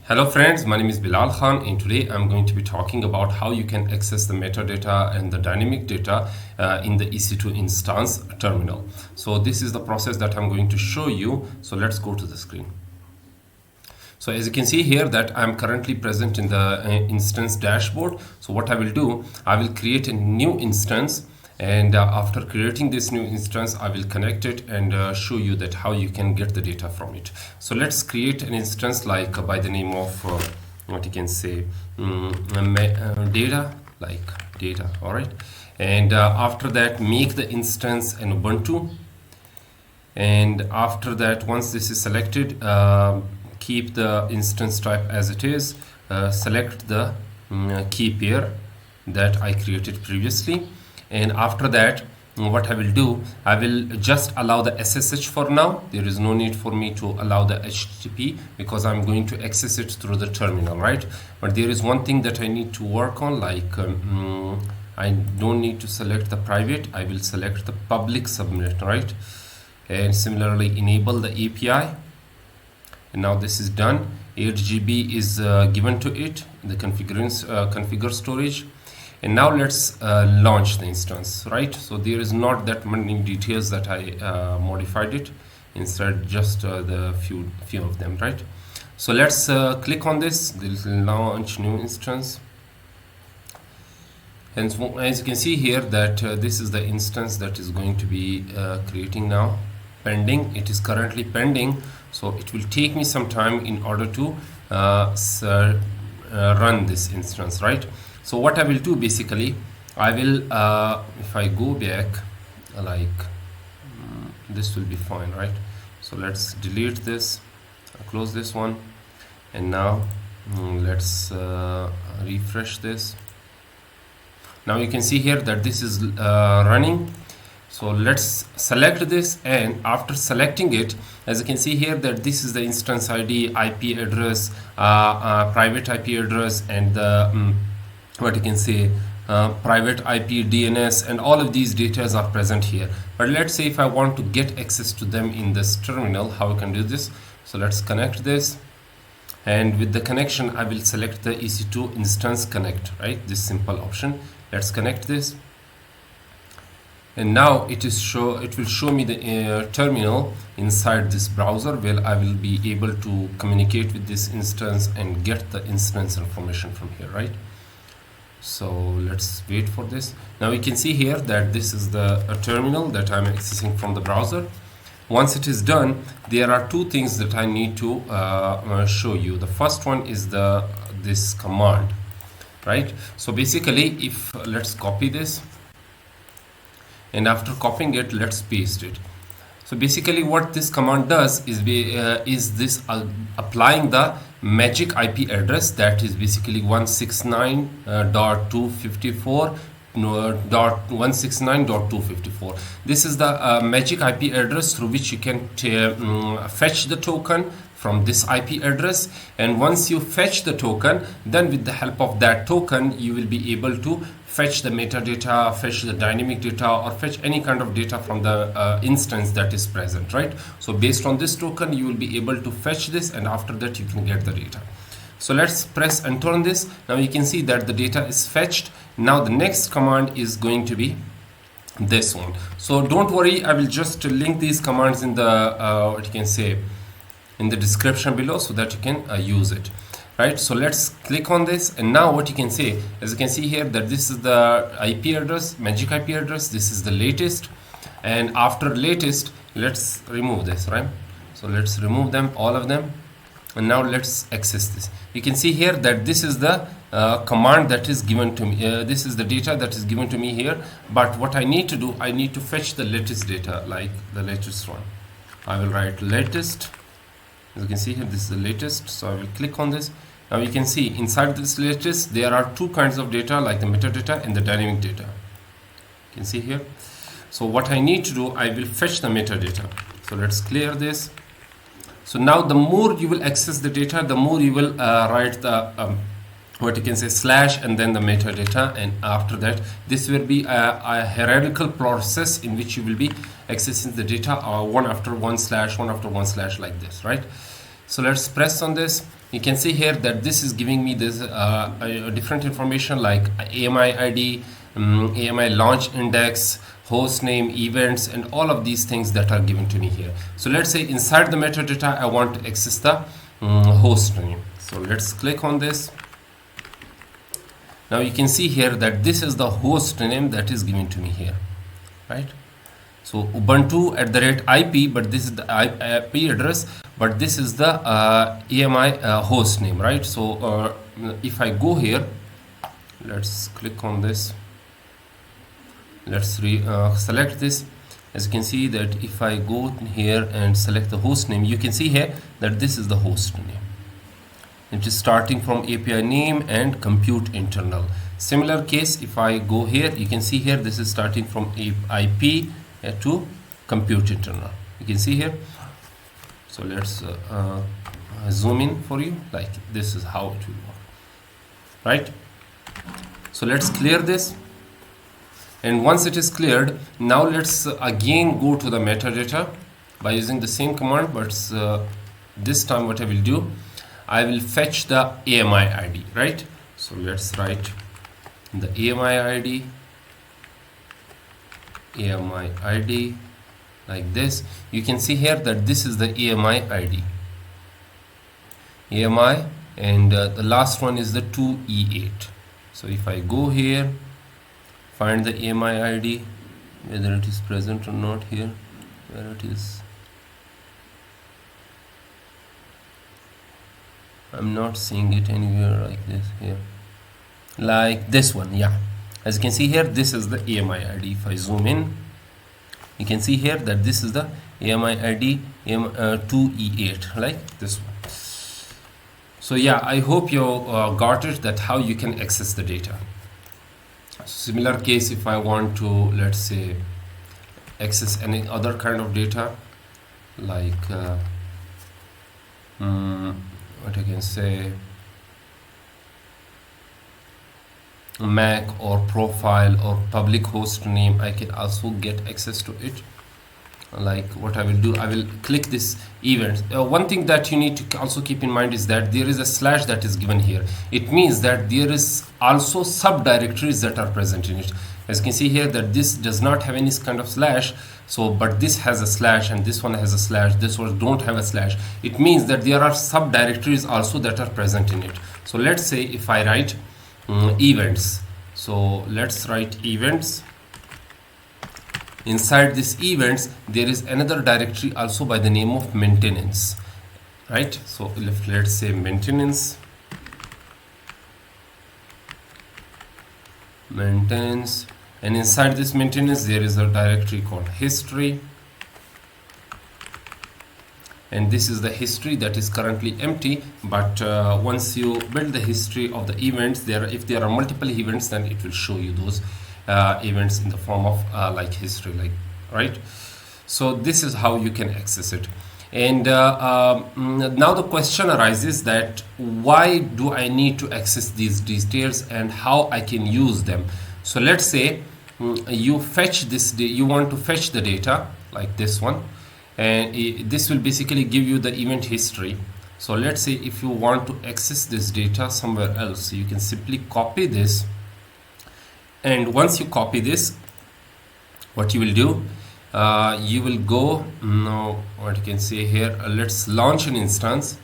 Hello friends, my name is Bilal Khan and today I'm going to be talking about how you can access the metadata and the dynamic data in the EC2 instance terminal. So this is the process that I'm going to show you. So let's go to the screen. So as you can see here that I'm currently present in the instance dashboard. So what I will do, I will create a new instance, and after creating this new instance I will connect it and show you that how you can get the data from it. So let's create an instance like by the name of what you can say data, like data. All right, and after that make the instance an Ubuntu, and after that once this is selected, keep the instance type as it is, select the key pair that I created previously, and after that what I will do, I will just allow the SSH for now. There is no need for me to allow the HTTP because I'm going to access it through the terminal, right? But there is one thing that I need to work on, like I don't need to select the private, I will select the public subnet, right? And similarly enable the API, and now this is done. 8 GB is given to it, the configure storage. And now let's launch the instance, right? So there is not that many details that I modified it, instead just the few of them, right? So let's click on this. This will launch new instance, and so, as you can see here that this is the instance that is going to be creating now, pending. It is currently pending, so it will take me some time in order to run this instance, right? So what I will do, basically I will if I go back, like this will be fine, right? So let's delete this, close this one, and now let's refresh this. Now you can see here that this is running. So let's select this, and after selecting it, as you can see here that this is the instance ID, IP address, private IP address, and the what you can say private IP, DNS, and all of these data are present here. But let's say if I want to get access to them in this terminal, how I can do this. So let's connect this, and with the connection I will select the EC2 instance connect, right? This simple option. Let's connect this, and now it will show me the terminal inside this browser where I will be able to communicate with this instance and get the instance information from here, right? So let's wait for this. Now you can see here that this is the terminal that I'm accessing from the browser. Once it is done, there are two things that I need to show you. The first one is this command, right? So basically, if let's copy this, and after copying it, let's paste it. So basically what this command does is this applying the magic IP address that is basically 169.254.169.254. This is the magic IP address through which you can fetch the token from this IP address, and once you fetch the token, then with the help of that token you will be able to fetch the metadata, fetch the dynamic data, or fetch any kind of data from the instance that is present, right? So based on this token you will be able to fetch this, and after that you can get the data. So let's press enter on this. Now you can see that the data is fetched. Now the next command is going to be this one. So don't worry, I will just link these commands in the what you can say in the description below so that you can use it, right? So let's click on this, and now what you can say, as you can see here that this is the IP address, magic IP address. This is the latest, and after latest let's remove this, right? So let's remove them, all of them, and now let's access this. You can see here that this is the command that is given to me. This is the data that is given to me here, but what I need to do, I need to fetch the latest data, like the latest one. I will write latest. As you can see here, this is the latest, so I will click on this. Now you can see inside this latest there are two kinds of data, like the metadata and the dynamic data. You can see here. So what I need to do, I will fetch the metadata. So let's clear this. So now the more you will access the data, the more you will write the what you can say slash and then the metadata, and after that this will be a hierarchical process in which you will be accessing the data one after one slash like this, right? So let's press on this, you can see here that this is giving me this different information like AMI ID, AMI launch index, host name, events, and all of these things that are given to me here. So let's say inside the metadata I want to access the host name. So let's click on this. Now you can see here that this is the host name that is given to me here, right? So Ubuntu @IP, but this is the IP address, but this is the AMI host name, right? So if I go here, let's click on this. Let's select this. As you can see that if I go here and select the host name, you can see here that this is the host name. It is starting from API name and compute internal. Similar case, if I go here, you can see here this is starting from IP to compute internal. You can see here. So let's zoom in for you. Like this is how it will work, right? So let's clear this. And once it is cleared, now let's again go to the metadata by using the same command, but this time what I will do, I will fetch the AMI ID, right? So let's write the AMI ID like this. You can see here that this is the AMI ID. AMI, and the last one is the 2E8. So if I go here, find the AMI ID, whether it is present or not here, where it is. I'm not seeing it anywhere like this here. Like this one, yeah. As you can see here, this is the AMI ID. If I zoom in, you can see here that this is the AMI ID 2E8, like this one. So yeah, I hope you got it, that how you can access the data. Similar case, if I want to, let's say, access any other kind of data, like what I can say, MAC or profile or public host name, I can also get access to it. Like what I will do, I will click this event. One thing that you need to also keep in mind is that there is a slash that is given here. It means that there is also subdirectories that are present in it. As you can see here that this does not have any kind of slash, so but this has a slash and this one has a slash, this one don't have a slash. It means that there are subdirectories also that are present in it. So let's say if I write events, so let's write events. Inside this events, there is another directory also by the name of maintenance, right? So let's say maintenance, and inside this maintenance there is a directory called history, and this is the history that is currently empty. But once you build the history of the events, if there are multiple events, then it will show you those events in the form of like history, like, right? So this is how you can access it. And now the question arises that why do I need to access these details and how I can use them. So let's say you fetch this, you want to fetch the data like this one, and this will basically give you the event history. So let's say if you want to access this data somewhere else, you can simply copy this. And once you copy this, what you will do, you will go, what you can say here, let's launch an instance.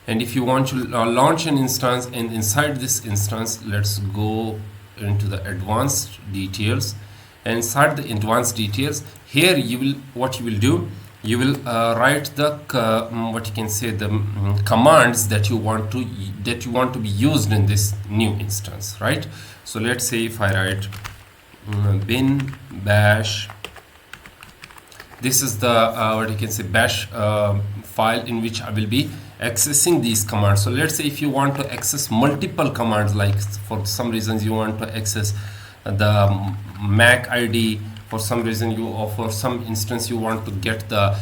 And if you want to launch an instance, and inside this instance, let's go into the advanced details. And inside the advanced details, here you will, what you will do, you will write the what you can say, the commands that you want to be used in this new instance, right? So let's say if I write bin bash, this is the what you can say bash file in which I will be accessing these commands. So let's say if you want to access multiple commands, like for some reasons you want to access the MAC ID, for some reason you, or for some instance you want to get the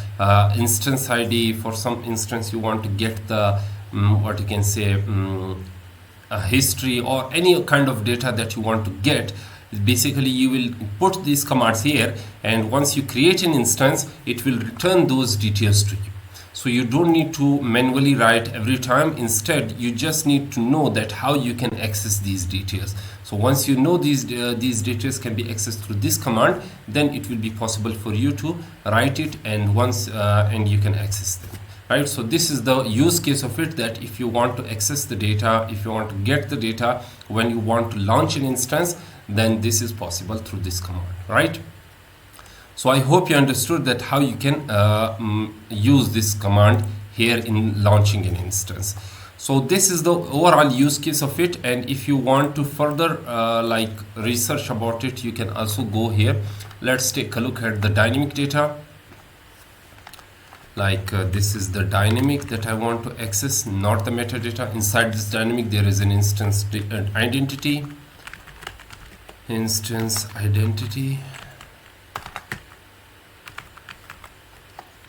instance ID, for some instance you want to get the what you can say history, or any kind of data that you want to get. Basically you will put these commands here, and once you create an instance, it will return those details to you. So you don't need to manually write every time. Instead, you just need to know that how you can access these details. So once you know these details can be accessed through this command, then it will be possible for you to write it, and and you can access them. Right, so this is the use case of it, that if you want to access the data, if you want to get the data when you want to launch an instance, then this is possible through this command, right? So I hope you understood that how you can use this command here in launching an instance. So this is the overall use case of it, and if you want to further like research about it, you can also go here. Let's take a look at the dynamic data. Like this is the dynamic that I want to access, not the metadata. Inside this dynamic there is an instance identity,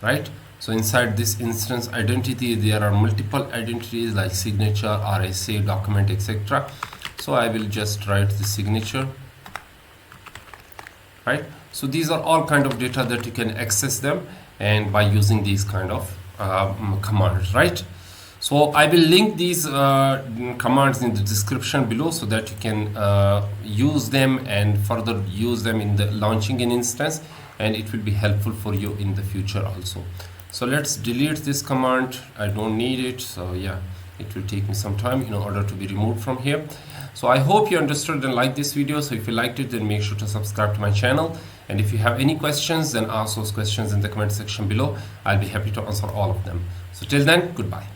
right? So inside this instance identity there are multiple identities like signature, RSA, document, etc. So I will just write the signature, right? So these are all kind of data that you can access them, and by using these kind of commands, right? So I will link these commands in the description below, so that you can use them and further use them in the launching an instance, and it will be helpful for you in the future also. So let's delete this command. I don't need it. So yeah, it will take me some time in order to be removed from here. So I hope you understood and liked this video. So if you liked it, then make sure to subscribe to my channel. And if you have any questions, then ask those questions in the comment section below. I'll be happy to answer all of them. So till then, goodbye.